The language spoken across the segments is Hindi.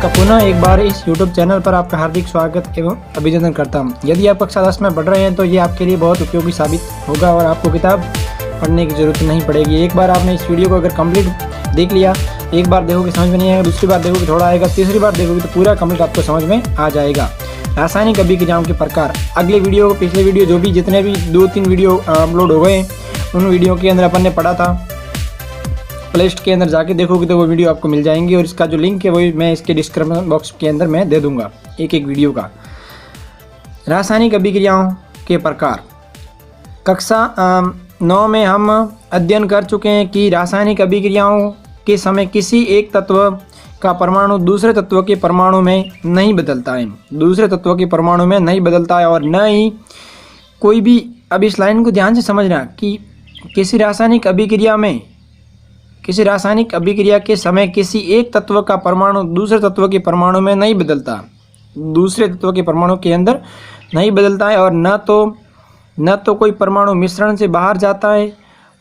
आपका पुनः एक बार इस YouTube चैनल पर आपका हार्दिक स्वागत एवं अभिनंदन करता हूं। यदि आप कक्षा 10 में पढ़ रहे हैं तो ये आपके लिए बहुत उपयोगी साबित होगा और आपको किताब पढ़ने की ज़रूरत नहीं पड़ेगी। एक बार आपने इस वीडियो को अगर कंप्लीट देख लिया, एक बार देखोगे समझ में नहीं आएगा, दूसरी बार देखोगे थोड़ा आएगा, तीसरी बार देखोगे तो पूरा कंप्लीट आपको समझ में आ जाएगा। रासायनिक अभिक्रियाओं के प्रकार, अगले वीडियो पिछले वीडियो जो भी जितने भी 2-3 वीडियो अपलोड हो गए उन वीडियो के अंदर अपन ने पढ़ा था। प्लेलिस्ट के अंदर जाके देखोगे तो वो वीडियो आपको मिल जाएंगी और इसका जो लिंक है वही मैं इसके डिस्क्रिप्शन बॉक्स के अंदर मैं दे दूंगा एक एक वीडियो का। रासायनिक अभिक्रियाओं के प्रकार, कक्षा 9 में हम अध्ययन कर चुके हैं कि रासायनिक अभिक्रियाओं के समय किसी एक तत्व का परमाणु दूसरे तत्व के परमाणु में नहीं बदलता है, दूसरे तत्व के परमाणु में नहीं बदलता है और न ही कोई भी। अब इस लाइन को ध्यान से समझना कि किसी रासायनिक अभिक्रिया के समय किसी एक तत्व का परमाणु दूसरे तत्व के परमाणु में नहीं बदलता, दूसरे तत्व के परमाणु के अंदर नहीं बदलता है और न तो कोई परमाणु मिश्रण से बाहर जाता है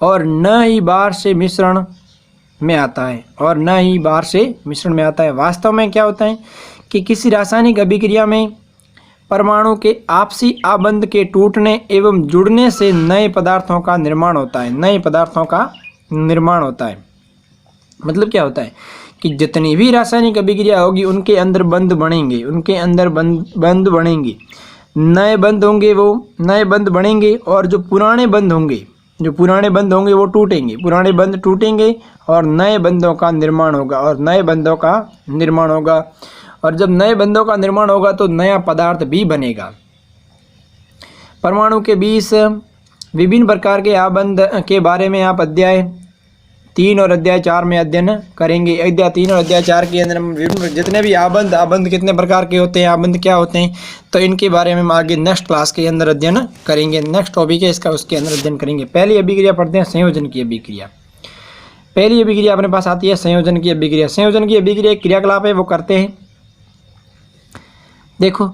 और न ही बाहर से मिश्रण में आता है, वास्तव में क्या होता है कि किसी रासायनिक अभिक्रिया में परमाणु के आपसी आबंध के टूटने एवं जुड़ने से नए पदार्थों का निर्माण होता है। मतलब क्या होता है कि जितनी भी रासायनिक अभिक्रिया होगी उनके अंदर बंध बनेंगे, नए बंध होंगे, वो नए बंध बनेंगे और जो पुराने बंध होंगे वो टूटेंगे और नए बंधों का निर्माण होगा और जब नए बंधों का निर्माण होगा तो नया पदार्थ भी बनेगा। परमाणु के बीच विभिन्न प्रकार के आबंध के बारे में आप अध्याय 3 और अध्याय 4 में अध्ययन करेंगे। अध्याय 3 और अध्याय 4 के अंदर हम जितने भी आबंध कितने प्रकार के होते हैं, आबंध क्या होते हैं, तो इनके बारे में हम आगे नेक्स्ट क्लास के अंदर अध्ययन करेंगे। नेक्स्ट टॉपिक है इसका, उसके अंदर अध्ययन करेंगे। पहली अभिक्रिया पढ़ते हैं, संयोजन की अभिक्रिया। पहली अभिक्रिया अपने पास आती है संयोजन की अभिक्रिया। संयोजन की अभिक्रिया एक क्रियाकलाप है, वो करते हैं। देखो,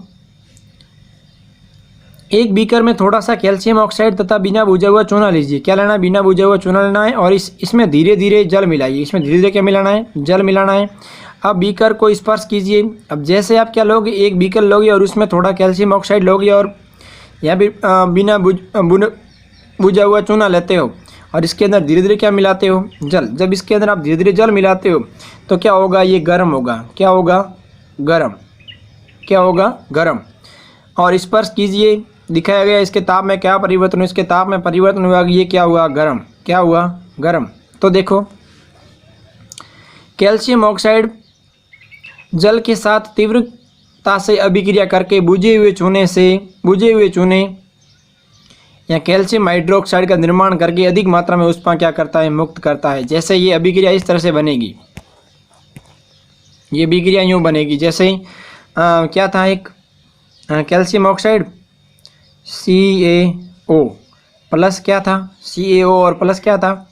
एक बीकर में थोड़ा सा कैल्शियम ऑक्साइड तथा बिना बुझा हुआ चूना लीजिए। क्या लेना है? बिना बुझा हुआ चूना लेना है और इसमें धीरे धीरे जल मिलाइए। इसमें धीरे धीरे क्या मिलाना है? जल मिलाना है। अब बीकर को स्पर्श कीजिए। अब जैसे आप क्या लोगे, एक बीकर लोगे और उसमें थोड़ा कैल्शियम ऑक्साइड लोगे और या फिर बिना बुझा हुआ चूना लेते हो और इसके अंदर धीरे धीरे क्या मिलाते हो? जल। जब इसके अंदर आप धीरे धीरे जल मिलाते हो तो क्या होगा? ये गर्म होगा। क्या होगा? गर्म। और स्पर्श कीजिए, दिखाया गया इसके ताप में क्या परिवर्तन हुआ? इसके ताप में परिवर्तन हुआ कि ये क्या हुआ? गर्म। क्या हुआ? गर्म। तो देखो, कैल्शियम ऑक्साइड जल के साथ तीव्रता से अभिक्रिया करके बुझे हुए चूने या कैल्शियम हाइड्रोक्साइड का निर्माण करके अधिक मात्रा में ऊष्मा क्या करता है? मुक्त करता है। जैसे ये अभिक्रिया इस तरह से बनेगी, ये अभिक्रिया यूँ बनेगी जैसे क्या था, एक कैल्शियम ऑक्साइड CaO प्लस क्या था? CaO और प्लस क्या था?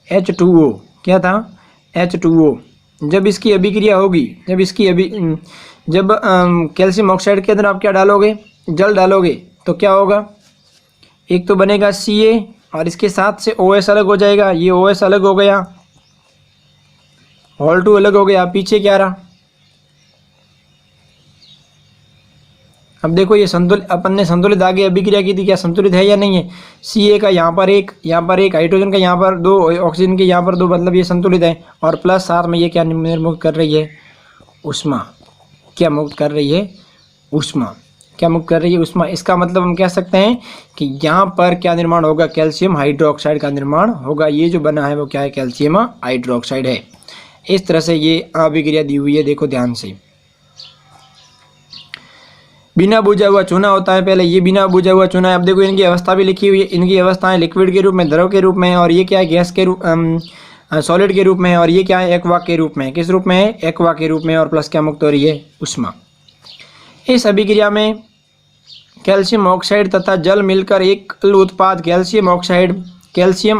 H2O। क्या था? H2O। जब इसकी अभिक्रिया होगी, जब कैल्शियम ऑक्साइड के अंदर आप क्या डालोगे? जल डालोगे तो क्या होगा? एक तो बनेगा Ca और इसके साथ से OS अलग हो जाएगा। ये OS अलग हो गया, Hol 2 अलग हो गया। पीछे क्या रहा? अब देखो, ये अपन ने संतुलित आगे अभिक्रिया की थी, क्या संतुलित है या नहीं है? Ca का यहाँ पर एक हाइड्रोजन का यहाँ पर 2, ऑक्सीजन के यहाँ पर 2, मतलब ये संतुलित है। और प्लस साथ में ये क्या मुक्त कर रही है? ऊष्मा। क्या मुक्त कर रही है? ऊष्मा। इसका मतलब हम कह सकते हैं कि यहाँ पर क्या निर्माण होगा? कैल्शियम हाइड्रोक्साइड का निर्माण होगा। ये जो बना है वो क्या है? कैल्शियम हाइड्रोक्साइड है। इस तरह से ये अभिक्रिया दी हुई है, देखो ध्यान से। बिना बुझा हुआ चूना होता है, पहले ये बिना बुझा हुआ चूना है। अब देखो, इनकी अवस्था भी लिखी हुई है। इनकी अवस्थाएं लिक्विड के रूप में, द्रव के रूप में, और ये क्या है? गैस के रूप, सॉलिड के रूप में, और ये क्या है? एक्वा के रूप में। किस रूप में है? एक्वा के रूप में। और प्लस क्या मुक्त हो रही है? ऊष्मा। इस अभिक्रिया में कैल्शियम ऑक्साइड तथा जल मिलकर एक उत्पाद कैल्शियम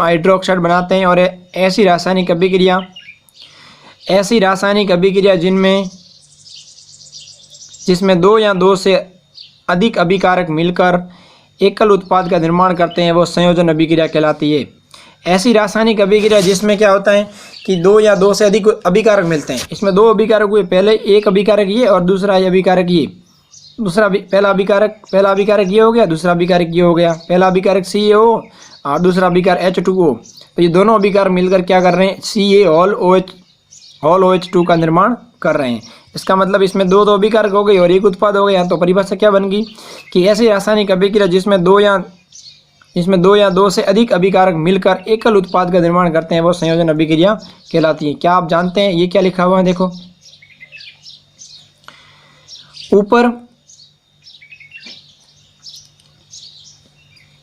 हाइड्रोक्साइड बनाते हैं। और ऐसी रासायनिक अभिक्रिया जिसमें 2 या 2 से अधिक अभिकारक मिलकर एकल उत्पाद का निर्माण करते हैं, वो संयोजन अभिक्रिया कहलाती है। ऐसी रासायनिक अभिक्रिया जिसमें क्या होता है कि दो या दो से अधिक अभिकारक मिलते हैं। इसमें दो अभिकारक हुए, पहले एक अभिकारक ये और दूसरा अभिकारक ये। पहला अभिकारक ये हो गया, दूसरा अभिकारक ये हो गया। पहला अभिकारक CaO और दूसरा अभिकारक H2O। तो ये दोनों अभिकारक मिलकर क्या कर रहे हैं, CaOH2 का निर्माण कर रहे हैं। इसका मतलब इसमें दो अभिकारक हो गए और एक उत्पाद हो गया। तो परिभाषा क्या बन गई कि ऐसी रासायनिक अभिक्रिया जिसमें दो या दो से अधिक अभिकारक मिलकर एकल उत्पाद का निर्माण करते हैं वो संयोजन अभिक्रिया कहलाती है। क्या आप जानते हैं ये क्या लिखा हुआ है? देखो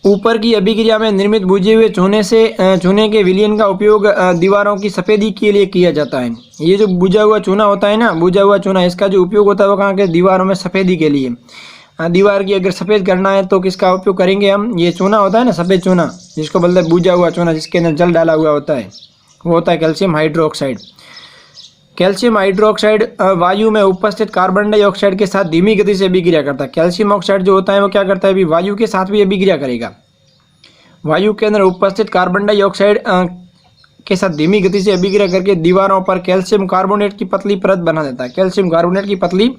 ऊपर की अभिक्रिया में निर्मित बुझे हुए चूने के विलयन का उपयोग दीवारों की सफेदी के लिए किया जाता है। ये जो बुझा हुआ चूना होता है ना, बुझा हुआ चूना, इसका जो उपयोग होता है वो कहाँ के, दीवारों में सफेदी के लिए। दीवार की अगर सफ़ेद करना है तो किसका उपयोग करेंगे हम? ये चूना होता है ना, सफ़ेद चूना, जिसको बोलते हैं बुझा हुआ चूना, जिसके अंदर जल डाला हुआ होता है, वो होता है कैल्शियम हाइड्रोक्साइड। कैल्शियम हाइड्रोक्साइड वायु में उपस्थित कार्बन डाइऑक्साइड के साथ धीमी गति से अभिक्रिया करता है। कैल्शियम ऑक्साइड जो होता है वो क्या करता है, अभी वायु के साथ भी अभिक्रिया करेगा। वायु के अंदर उपस्थित कार्बन डाइऑक्साइड के साथ धीमी गति से अभिक्रिया करके दीवारों पर कैल्शियम कार्बोनेट की पतली परत बना देता है। कैल्शियम कार्बोनेट की पतली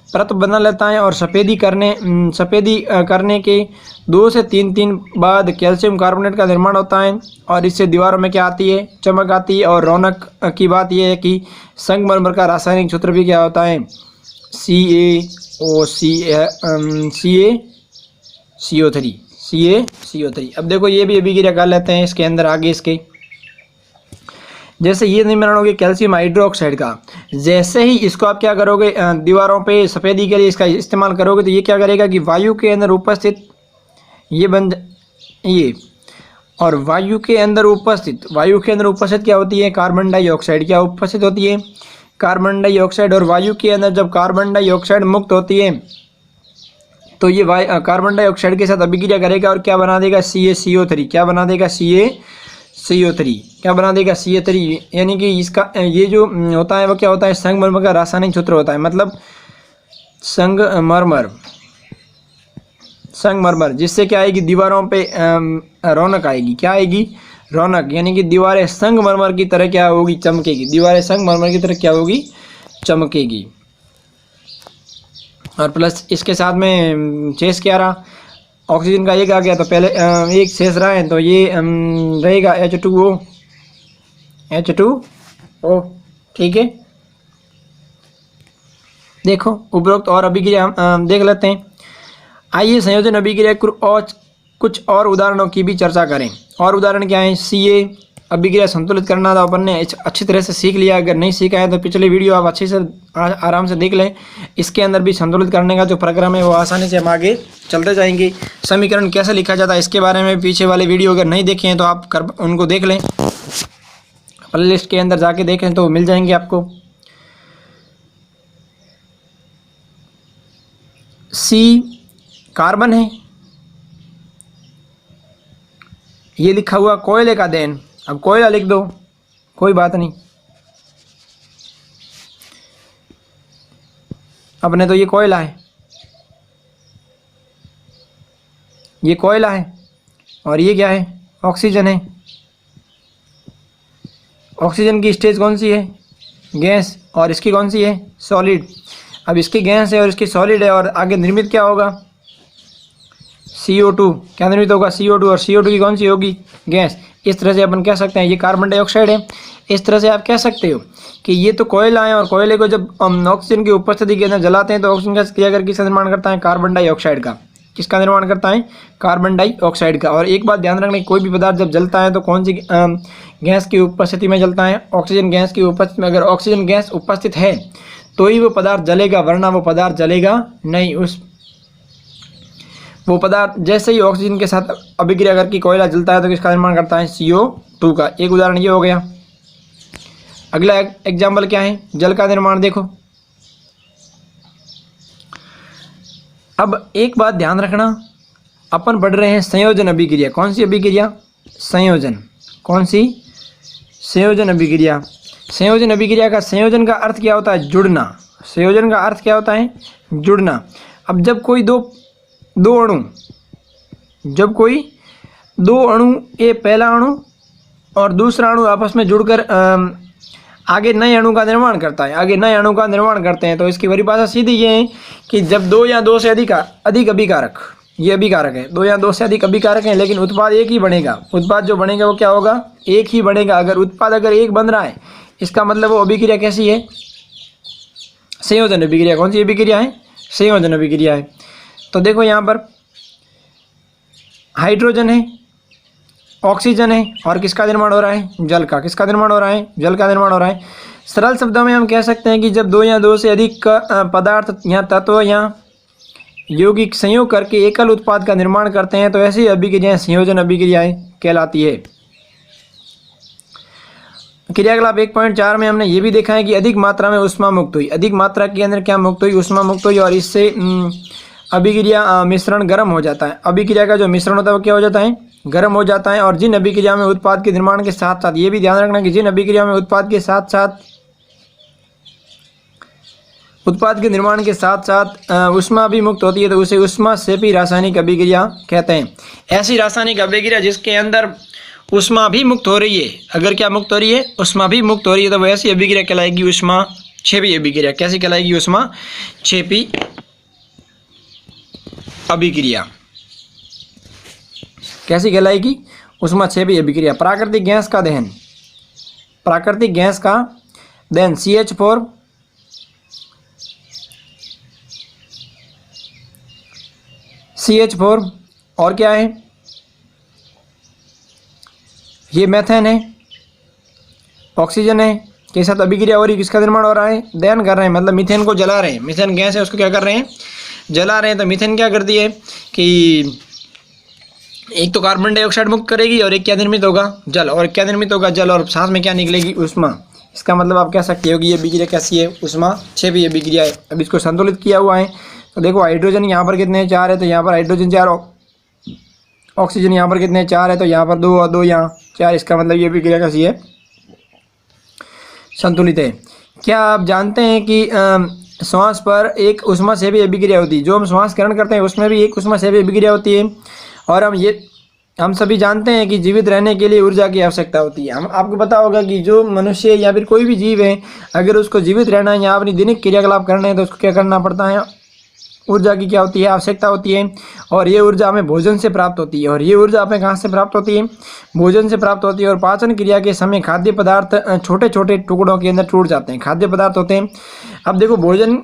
परत बना लेता है और सफ़ेदी करने के 2 से 3 दिन बाद कैल्शियम कार्बोनेट का निर्माण होता है और इससे दीवारों में क्या आती है, चमक आती है। और रौनक की बात यह है कि संगमरमर का रासायनिक सूत्र भी क्या होता है, CaCO3। अब देखो ये भी अभिक्रिया कर लेते हैं इसके अंदर आगे इसके। जैसे ये निर्माण होगी कैल्शियम हाइड्रोक्साइड का, जैसे ही इसको आप क्या करोगे, दीवारों पे सफ़ेदी के लिए इसका इस्तेमाल करोगे तो ये क्या करेगा कि वायु के अंदर उपस्थित और वायु के अंदर उपस्थित क्या होती है, कार्बन डाइऑक्साइड। क्या उपस्थित होती है, कार्बन डाइऑक्साइड। और वायु के अंदर जब कार्बन डाइऑक्साइड मुक्त होती है तो ये कार्बन डाइऑक्साइड के साथ अभिक्रिया करेगा और क्या बना देगा, CaCO3। क्या बना देगा, CaCO3। क्या बना देगा, CA3। यानी कि इसका ये जो होता है वो क्या होता है, संगमरमर का रासायनिक सूत्र होता है। मतलब संगमरमर जिससे क्या आएगी, दीवारों पे रौनक आएगी। क्या आएगी, रौनक। यानी कि दीवारें संगमरमर की तरह क्या होगी, चमकेगी। दीवारें संगमरमर की तरह क्या होगी, चमकेगी। और प्लस इसके साथ में शेष क्या रहा, ऑक्सीजन का एक आ गया तो पहले एक शेष रहा है तो ये रहेगा H2O। ठीक है। देखो उपरोक्त और अभिक्रिया देख लेते हैं। आइए संयोजन अभिक्रिया कुछ और उदाहरणों की भी चर्चा करें। और उदाहरण क्या है, Ca अभिक्रिया संतुलित करना था अपन ने अच्छी तरह से सीख लिया। अगर नहीं सीखा है तो पिछले वीडियो आप अच्छे से आराम से देख लें। इसके अंदर भी संतुलित करने का जो प्रोग्राम है वो आसानी से हम आगे चलते जाएंगे। समीकरण कैसे लिखा जाता है इसके बारे में पीछे वाले वीडियो अगर नहीं देखे हैं तो आप उनको देख लें, प्ले लिस्ट के अंदर जाके देखें तो मिल जाएंगे आपको। C कार्बन है, ये लिखा हुआ कोयले का देन। अब कोयला लिख दो, कोई बात नहीं, अपने तो ये कोयला है, ये कोयला है। और ये क्या है, ऑक्सीजन है। ऑक्सीजन की स्टेज कौन सी है, गैस। और इसकी कौन सी है, सॉलिड। अब इसकी गैस है और इसकी सॉलिड है और आगे निर्मित क्या होगा, CO2। क्या निर्मित होगा, CO2। और CO2 की कौन सी होगी, गैस। इस तरह से अपन कह सकते हैं ये कार्बन डाइऑक्साइड है। इस तरह से आप कह सकते हो कि ये तो कोयला है और कोयले को जब ऑक्सीजन की उपस्थिति के अंदर जलाते हैं तो ऑक्सीजन गैस क्रिया करके किसका निर्माण करता है, कार्बन डाइऑक्साइड का। किसका निर्माण करता है, कार्बन डाइऑक्साइड का। और एक बात ध्यान रखना, कोई भी पदार्थ जब जलता है तो कौन सी गैस की उपस्थिति में जलता है, ऑक्सीजन गैस की उपस्थिति में। अगर ऑक्सीजन गैस उपस्थित है तो ही वो पदार्थ जलेगा, वरना वो पदार्थ जलेगा नहीं। वो पदार्थ जैसे ही ऑक्सीजन के साथ अभिक्रिया करके कोयला जलता है तो किसका निर्माण करता है, CO2 का। एक उदाहरण ये हो गया। अगला एग्जाम्पल क्या है, जल का निर्माण। देखो अब एक बात ध्यान रखना, अपन पढ़ रहे हैं संयोजन अभिक्रिया। कौन सी अभिक्रिया, संयोजन। कौन सी, संयोजन अभिक्रिया। संयोजन अभिक्रिया का संयोजन का अर्थ क्या होता है, जुड़ना। संयोजन का अर्थ क्या होता है, जुड़ना। अब जब कोई दो अणु, ये पहला अणु और दूसरा अणु आपस में जुड़कर आगे नए अणु का निर्माण करता है, आगे नए अणु का निर्माण करते हैं। तो इसकी परिभाषा सीधी ये है कि जब दो या दो से अधिक अभिकारक, ये अभिकारक है, दो या दो से अधिक अभिकारक हैं, लेकिन उत्पाद एक ही बनेगा। उत्पाद जो बनेगा वो क्या होगा? एक ही बनेगा। अगर उत्पाद अगर एक बन रहा है, इसका मतलब वो अभिक्रिया कैसी है? संयोजन अभिक्रिया। कौन सी अभिक्रिया है? संयोजन अभिक्रिया है। तो देखो यहाँ पर हाइड्रोजन है, ऑक्सीजन है, और किसका निर्माण हो रहा है? जल का। किसका निर्माण हो रहा है? जल का निर्माण हो रहा है। सरल शब्दों में हम कह सकते हैं कि जब दो या दो से अधिक पदार्थ या तत्व या यौगिक संयोग करके एकल उत्पाद का निर्माण करते हैं तो ऐसी अभिक्रियाएं संयोजन अभिक्रियाएं कहलाती है। क्रियाकलाप 1.4 में हमने ये भी देखा है कि अधिक मात्रा में ऊष्मा मुक्त हुई। अधिक मात्रा के अंदर क्या मुक्त हुई? ऊष्मा मुक्त हुई, और इससे अभिक्रिया मिश्रण गर्म हो जाता है। अभिक्रिया का जो मिश्रण होता है वो क्या हो जाता है? गर्म हो जाता है। और जिन अभिक्रिया में उत्पाद के निर्माण के साथ साथ, ये भी ध्यान रखना कि जिन अभिक्रिया में उत्पाद के निर्माण के साथ साथ ऊष्मा भी मुक्त होती है तो उसे ऊष्माक्षेपी रासायनिक अभिक्रिया कहते हैं। ऐसी रासायनिक अभिक्रिया जिसके अंदर ऊष्मा भी मुक्त हो रही है, अगर क्या मुक्त हो रही है? ऊष्मा भी मुक्त हो रही है, तो वो ऐसी अभिक्रिया कहलाएगी ऊष्माक्षेपी अभिक्रिया। कैसी कहलाएगी? ऊष्माक्षेपी अभिक्रिया। कैसी कहलाएगी? ऊष्माक्षेपी अभिक्रिया। प्राकृतिक गैस का दहन, प्राकृतिक गैस का दहन CH4 और क्या है? ये मेथेन है, ऑक्सीजन है, के साथ अभिक्रिया हो रही, किसका निर्माण हो रहा है? दहन कर रहे हैं, मतलब मीथेन को जला रहे हैं। मीथेन गैस है, उसको क्या कर रहे हैं? जला रहे हैं। तो मीथेन क्या करती है कि एक तो कार्बन डाइऑक्साइड मुक्त करेगी, और एक क्या निर्मित होगा? जल। और क्या निर्मित होगा? जल। और साथ में क्या निकलेगी? ऊष्मा। इसका मतलब आप कह सकते हो कि ये अभिक्रिया कैसी है? ऊष्माक्षेपी अभिक्रिया है। अब इसको संतुलित किया हुआ है तो देखो हाइड्रोजन यहाँ पर कितने? 4 है, तो यहाँ पर हाइड्रोजन 4, ऑक्सीजन यहाँ पर कितने? 4 है, तो यहाँ पर 2 और 2 यहाँ 4। इसका मतलब ये अभिक्रिया कैसी है? संतुलित है। क्या आप जानते हैं कि श्वास पर एक ऊष्माक्षेपी अभिक्रिया होती है? जो हम श्वास ग्रहण करते हैं उसमें भी एक ऊष्माक्षेपी अभिक्रिया होती है। और हम सभी जानते हैं कि जीवित रहने के लिए ऊर्जा की आवश्यकता होती है। हम आपको पता होगा कि जो मनुष्य या फिर कोई भी जीव है, अगर उसको जीवित रहना है या अपनी दैनिक क्रियाकलाप करने हैं तो उसको क्या करना पड़ता है? ऊर्जा की क्या होती है? आवश्यकता होती है। और ये ऊर्जा हमें भोजन से प्राप्त होती है। और ये ऊर्जा हमें कहाँ से प्राप्त होती है? भोजन से प्राप्त होती है। और पाचन क्रिया के समय खाद्य पदार्थ छोटे छोटे टुकड़ों के अंदर टूट जाते हैं। खाद्य पदार्थ होते हैं। अब देखो भोजन,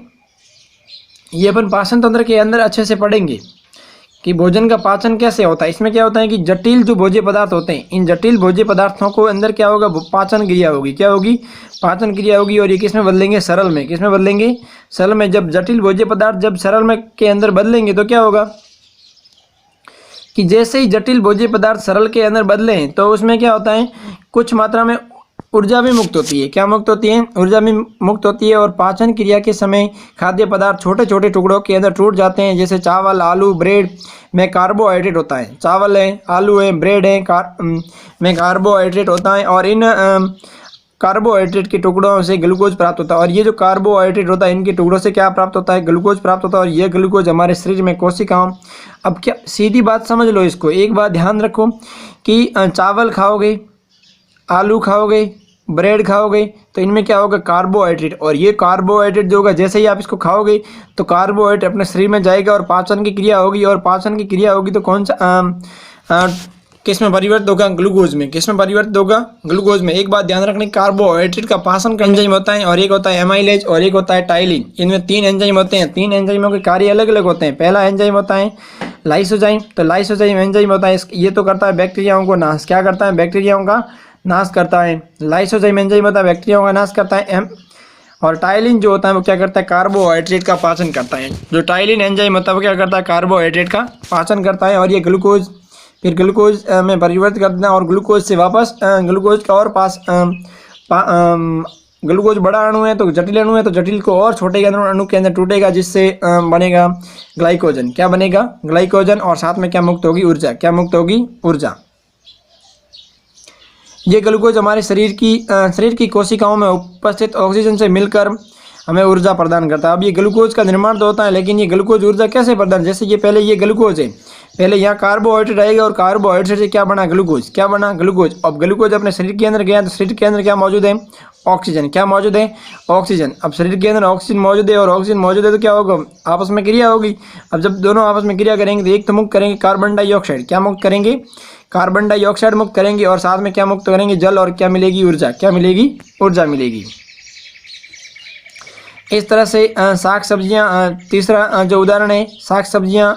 ये अपन पाचन तंत्र के अंदर अच्छे से पढ़ेंगे कि भोजन का पाचन कैसे होता है। इसमें क्या होता है कि जटिल जो भोज्य पदार्थ होते हैं, इन जटिल भोज्य पदार्थों को अंदर क्या होगा? पाचन क्रिया होगी। क्या होगी? पाचन क्रिया होगी। और ये किस में बदलेंगे? सरल में। किस में बदलेंगे? सरल में। जब जटिल भोज्य पदार्थ जब सरल में के अंदर बदलेंगे तो क्या होगा कि जैसे ही जटिल भोज्य पदार्थ सरल के अंदर बदलें तो उसमें क्या होता है? कुछ मात्रा में ऊर्जा भी मुक्त होती है। क्या मुक्त होती है? ऊर्जा भी मुक्त होती है। और पाचन क्रिया के समय खाद्य पदार्थ छोटे छोटे टुकड़ों के अंदर टूट जाते हैं। जैसे चावल, आलू, ब्रेड में कार्बोहाइड्रेट होता है। चावल है, आलू है, ब्रेड है, में कार्बोहाइड्रेट होता है। और इन कार्बोहाइड्रेट के टुकड़ों से ग्लूकोज प्राप्त होता है। और ये जो कार्बोहाइड्रेट होता है, इनके टुकड़ों से क्या प्राप्त होता है? ग्लूकोज प्राप्त होता है। और ये ग्लूकोज हमारे शरीर में कोशिकाओं, अब क्या सीधी बात समझ लो इसको, एक बात ध्यान रखो कि चावल खाओगे, आलू खाओगे, ब्रेड खाओगे तो इनमें क्या होगा? कार्बोहाइड्रेट। और ये कार्बोहाइड्रेट जो होगा, जैसे ही आप इसको खाओगे तो कार्बोहाइड्रेट अपने शरीर में जाएगा और पाचन की क्रिया होगी। और पाचन की क्रिया होगी तो कौन सा किस में परिवर्तित होगा? ग्लूकोज में। किस में परिवर्तित होगा? ग्लूकोज में। एक बात ध्यान रखने, कार्बोहाइड्रेट का पाचन का एंजाइम होता है, और एक होता है एमाइलेज, और एक होता है टाइलिन। इनमें 3 एंजाइम होते हैं। 3 एंजाइमों के कार्य अलग अलग होते हैं। पहला एंजाइम होता है लाइसोजाइम। तो लाइसोजाइम एंजाइम होता है, ये तो करता है बैक्टीरियाओं को नाश। क्या करता है? बैक्टीरियाओं का नाश करता है। लाइसोजाइम एंजाइम होता है, बैक्टीरियाओं का नाश करता है। और टाइलिन जो होता है वो क्या करता है? कार्बोहाइड्रेट का पाचन करता है। जो टाइलिन एंजाइम होता है वो क्या करता है? कार्बोहाइड्रेट का पाचन करता है। और ये ग्लूकोज, फिर ग्लूकोज में परिवर्तित कर देना, और ग्लूकोज से वापस ग्लूकोज का और ग्लूकोज बड़ा अणु है तो जटिल अणु है, तो जटिल को और छोटे अणु के अंदर टूटेगा, जिससे बनेगा ग्लाइकोजन। क्या बनेगा? ग्लाइकोजन। और साथ में क्या मुक्त होगी? ऊर्जा। क्या मुक्त होगी? ऊर्जा। ये ग्लूकोज हमारे शरीर की कोशिकाओं में उपस्थित ऑक्सीजन से मिलकर हमें ऊर्जा प्रदान करता है। अब ये ग्लूकोज का निर्माण तो होता है, लेकिन ये ग्लूकोज ऊर्जा कैसे प्रदान, जैसे ये पहले ये ग्लूकोज है, पहले यहाँ कार्बोहाइड्रेट आएगा और कार्बोहाइड्रेट से क्या बना, ग्लूकोज। क्या बना, ग्लूकोज। अब ग्लूकोज अपने शरीर के अंदर गया तो शरीर के अंदर क्या मौजूद है, ऑक्सीजन। क्या मौजूद है, ऑक्सीजन। अब शरीर के अंदर ऑक्सीजन मौजूद है और ऑक्सीजन मौजूद है तो क्या होगा, आपस में क्रिया होगी। अब जब दोनों आपस में क्रिया करेंगे तो एक तो मुक्त करेंगे कार्बन डाइऑक्साइड। क्या मुक्त करेंगे, कार्बन डाइऑक्साइड मुक्त करेंगे और साथ में क्या मुक्त करेंगे, जल। और क्या मिलेगी, ऊर्जा। क्या मिलेगी, ऊर्जा मिलेगी। इस तरह से साग सब्जियां, तीसरा जो उदाहरण है, साग सब्जियां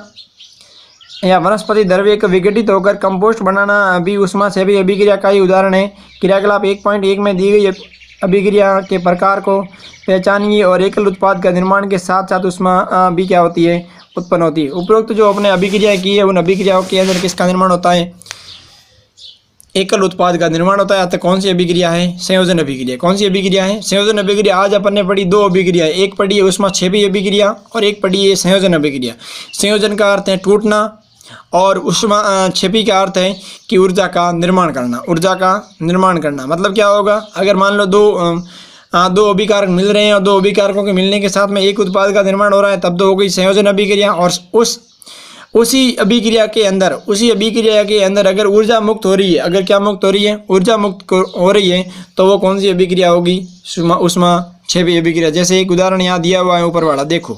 या वनस्पति द्रव्य का विघटित होकर कंपोस्ट बनाना भी उष्मा से भी अभिक्रिया का ही उदाहरण है। क्रियाकलाप 1.1 में दी गई अभिक्रिया के प्रकार को पहचानिए और एकल उत्पाद का निर्माण के साथ साथ उष्मा भी क्या होती है, उत्पन्न होती है। उपरोक्त जो अपने अभिक्रिया की है उन अभिक्रियाओं के अंदर किसका निर्माण होता है, एकल उत्पाद का निर्माण होता है। तो कौन सी अभिक्रिया है, संयोजन अभिक्रिया। कौन सी अभिक्रिया है, संयोजन अभिक्रिया। आज अपन ने पढ़ी दो अभिक्रिया, एक पढ़ी है ऊष्माक्षेपी अभिक्रिया और एक पढ़ी है संयोजन अभिक्रिया। संयोजन का अर्थ है टूटना और ऊष्माक्षेपी का अर्थ है कि ऊर्जा का निर्माण करना। ऊर्जा का निर्माण करना मतलब क्या होगा, अगर मान लो दो अभिकारक मिल रहे हैं और दो अभिकारकों के मिलने के साथ में एक उत्पाद का निर्माण हो रहा है, तब तो हो गई संयोजन अभिक्रिया। और उसी अभिक्रिया के अंदर अगर ऊर्जा मुक्त हो रही है, अगर क्या मुक्त हो रही है, ऊर्जा मुक्त हो रही है, तो वो कौन सी अभिक्रिया होगी, ऊष्माक्षेपी अभिक्रिया। जैसे एक उदाहरण यहाँ दिया हुआ है ऊपर वाला, देखो।